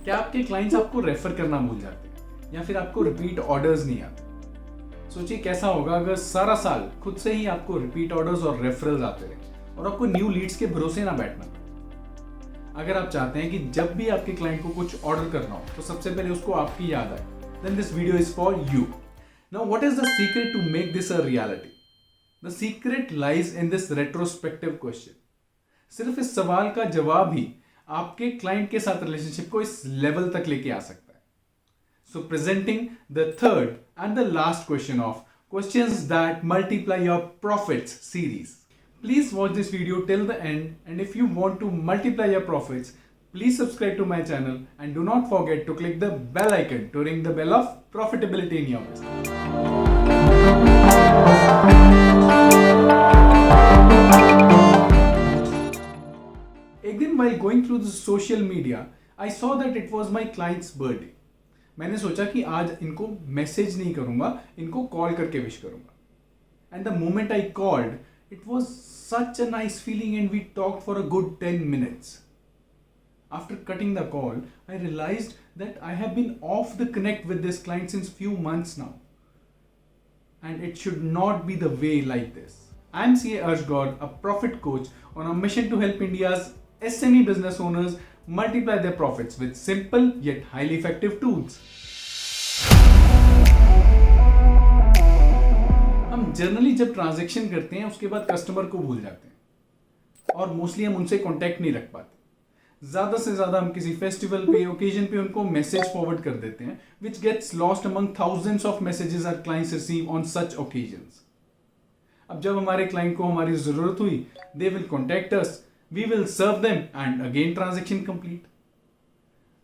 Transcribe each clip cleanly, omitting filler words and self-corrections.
क्या आपके क्लाइंट्स आपको रेफर करना भूल जाते हैं या फिर आपको रिपीट ऑर्डर्स नहीं आते? सोचिए कैसा होगा अगर सारा साल खुद से ही आपको रिपीट ऑर्डर्स और रेफरल्स आते रहे और आपको न्यू लीड्स के भरोसे ना बैठना पड़े। अगर आप चाहते हैं कि जब भी आपके क्लाइंट को कुछ ऑर्डर करना हो तो सबसे पहले उसको आपकी याद आए, then this video is for you. Now what is the secret to make this a reality? The secret lies in this retrospective question. सिर्फ इस सवाल का जवाब ही आपके क्लाइंट के साथ रिलेशनशिप को इस लेवल तक लेके आ सकता है। So presenting the third and the last question of questions that multiply your profits series. Please watch this video till the end, and if you want to multiply your profits, please subscribe to my channel and do not forget to click the bell icon to ring the bell of profitability in your business. एक दिन while going through the social media, I saw that it was my client's birthday. मैंने सोचा कि आज इनको message नहीं करूंगा, इनको कॉल करके विश करूंगा. And the moment I called, it was such a nice feeling and we talked for a good 10 minutes. After cutting the call, I realized that I have been off the connect with this client since few months now. And it should not be the way like this. I am CA Arshgod, a profit coach on a mission to help India's SME business owners multiply their profits with simple yet highly effective tools. हम generally जब transaction करते हैं उसके बाद customer को भूल जाते हैं और मोस्टली हम उनसे कांटेक्ट नहीं रख पाते. ज्यादा से ज्यादा हम किसी फेस्टिवल पे, ओकेजन पे उनको मैसेज फॉरवर्ड कर देते हैं, which gets lost among thousands of messages our clients receive on such occasions. अब जब हमारे क्लाइंट को हमारी जरूरत हुई, they will contact us, we will serve them, and again transaction complete.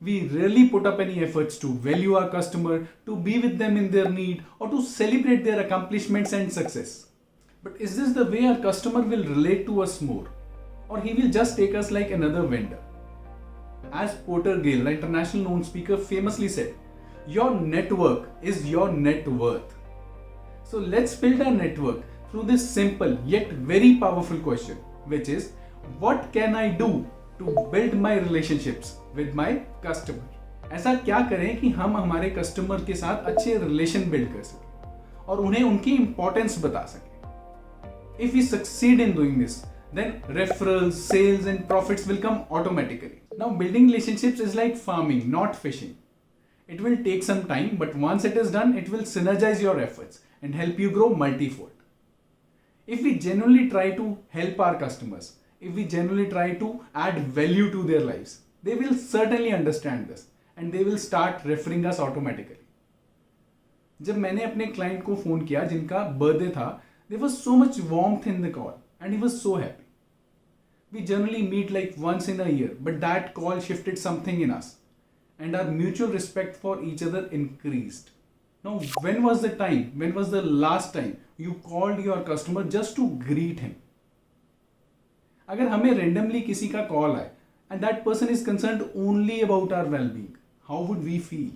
We rarely put up any efforts to value our customer, to be with them in their need, or to celebrate their accomplishments and success. But is this the way our customer will relate to us more? Or he will just take us like another vendor? As Porter Gale, the international known speaker, famously said, your network is your net worth. So let's build our network through this simple yet very powerful question, which is, what can I do to build my relationships with my customer? ऐसा क्या करें कि हम हमारे customer के साथ अच्छे relation build कर सकें और उन्हें उनकी इंपॉर्टेंस बता सकें. If we succeed in doing this, then referrals, sales and profits will come automatically. Now building relationships is like farming, not fishing. It will take some time, but once it is done, it will synergize your efforts and help you grow multifold. If we genuinely try to help our customers, if we genuinely try to add value to their lives, they will certainly understand this and they will start referring us automatically. जब मैंने अपने client को phone किया जिनका birthday था, there was so much warmth in the call and he was so happy. We generally meet like once in a year, but that call shifted something in us and our mutual respect for each other increased. Now, when was the last time you called your customer just to greet him? अगर हमें randomly किसी का call आए and that person is concerned only about our well-being, how would we feel?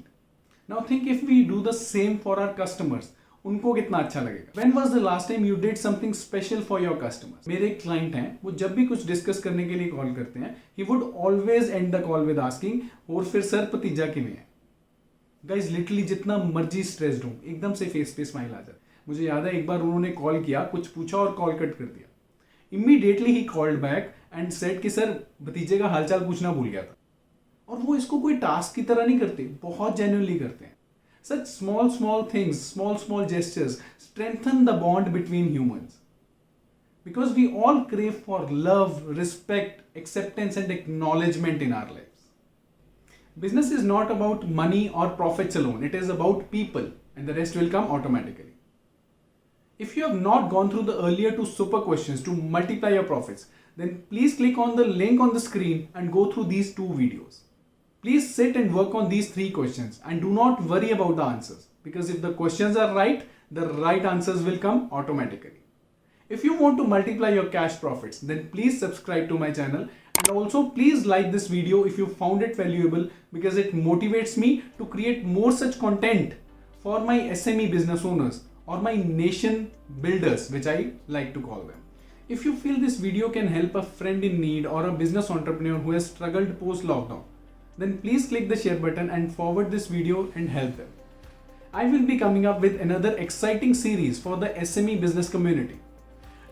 Now think if we do the same for our customers, उनको कितना अच्छा लगेगा. When was the last time you did something special for your customers? मेरे एक client हैं, वो जब भी कुछ डिस्कस करने के लिए कॉल करते हैं, he would always end the call with asking, और फिर सर भतीजा किवें है? Guys, literally जितना मर्जी स्ट्रेस्ड हूँ, एकदम से फेस पे स्माइल आ जाए. मुझे याद है एक बार उन्होंने कॉल किया, कुछ पूछा और कॉल कट कर दिया. Immediately he called back and said कि सर भतीजे का हालचाल पूछना भूल गया था. और वो इसको कोई टास्क की तरह नहीं करते, बहुत जेन्युइनली करते हैं. Such small things, small gestures strengthen the bond between humans. Because we all crave for love, respect, acceptance and acknowledgement in our lives. Business is not about money or profits alone. It is about people and the rest will come automatically. If you have not gone through the earlier two super questions to multiply your profits, then please click on the link on the screen and go through these two videos. Please sit and work on these three questions and do not worry about the answers, because if the questions are right, the right answers will come automatically. If you want to multiply your cash profits, then please subscribe to my channel and also please like this video if you found it valuable, because it motivates me to create more such content for my SME business owners or my nation builders, which I like to call them. If you feel this video can help a friend in need or a business entrepreneur who has struggled post-lockdown, then please click the share button and forward this video and help them. I will be coming up with another exciting series for the SME business community.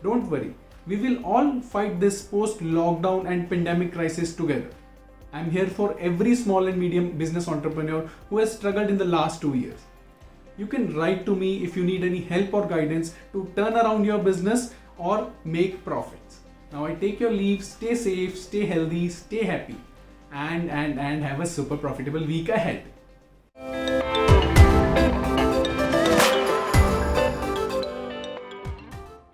Don't worry, we will all fight this post-lockdown and pandemic crisis together. I'm here for every small and medium business entrepreneur who has struggled in the last 2 years. You can write to me if you need any help or guidance to turn around your business or make profits. Now I take your leave, stay safe, stay healthy, stay happy, and have a super profitable week ahead.